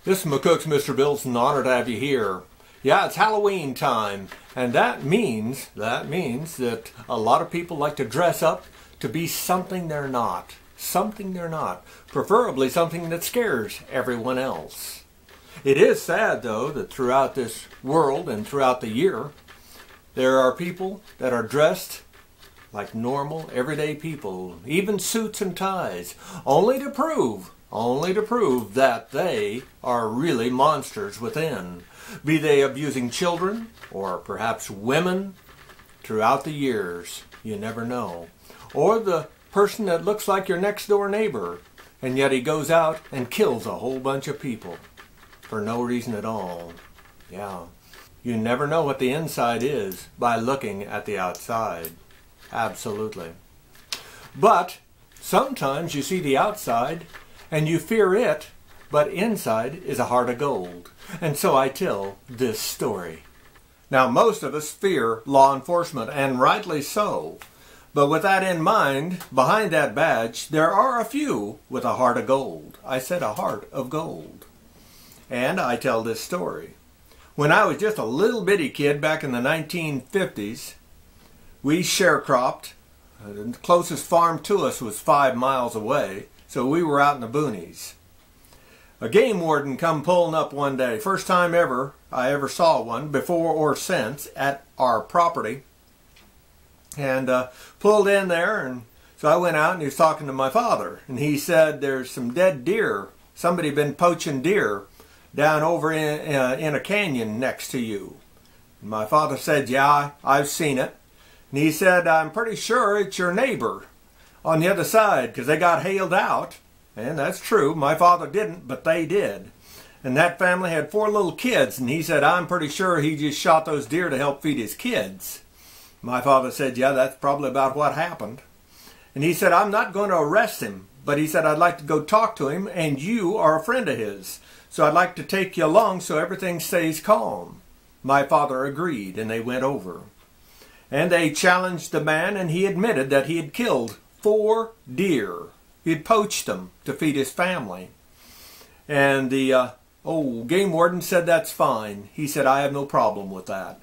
This is McCook's Mr. Bill's, an honor to have you here. Yeah, it's Halloween time, and that means that a lot of people like to dress up to be something they're not. Something they're not. Preferably something that scares everyone else. It is sad, though, that throughout this world and throughout the year, there are people that are dressed like normal, everyday people, even suits and ties, only to prove that they are really monsters within. Be they abusing children or perhaps women throughout the years, you never know. Or the person that looks like your next door neighbor, and yet he goes out and kills a whole bunch of people for no reason at all. Yeah, you never know what the inside is by looking at the outside. Absolutely. But sometimes you see the outside and you fear it, but inside is a heart of gold. And so I tell this story. Now, most of us fear law enforcement, and rightly so. But with that in mind, behind that badge, there are a few with a heart of gold. I said a heart of gold. And I tell this story. When I was just a little bitty kid back in the 1950s, we sharecropped. The closest farm to us was 5 miles away, so we were out in the boonies. A game warden come pulling up one day. First time I ever saw one, before or since, at our property. And pulled in there, and so I went out and he was talking to my father. And he said, there's some dead deer. Somebody been poaching deer down over in a canyon next to you. And my father said, yeah, I've seen it. And he said, I'm pretty sure it's your neighbor on the other side, because they got hailed out. And that's true. My father didn't, but they did. And that family had 4 little kids, and he said, I'm pretty sure he just shot those deer to help feed his kids. My father said, yeah, that's probably about what happened. And he said, I'm not going to arrest him, but he said, I'd like to go talk to him, and you are a friend of his. So I'd like to take you along so everything stays calm. My father agreed, and they went over. And they challenged the man, and he admitted that he had killed 4 deer. He had poached them to feed his family. And the game warden said, that's fine. He said, I have no problem with that.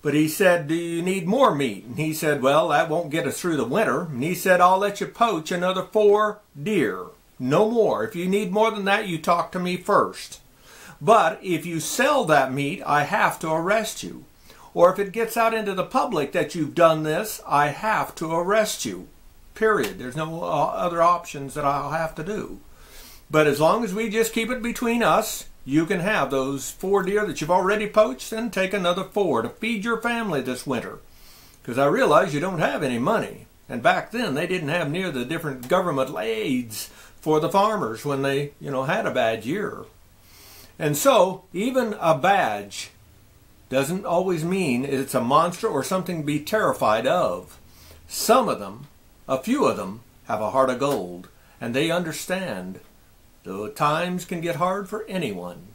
But he said, do you need more meat? And he said, well, that won't get us through the winter. And he said, I'll let you poach another 4 deer. No more. If you need more than that, you talk to me first. But if you sell that meat, I have to arrest you. Or if it gets out into the public that you've done this, I have to arrest you. Period. There's no other options that I'll have to do. But as long as we just keep it between us, you can have those 4 deer that you've already poached and take another 4 to feed your family this winter. Because I realize you don't have any money. And back then they didn't have near the different government aids for the farmers when they, had a bad year. And so even a badge doesn't always mean it's a monster or something to be terrified of. Some of them, a few of them, have a heart of gold, and they understand the times can get hard for anyone.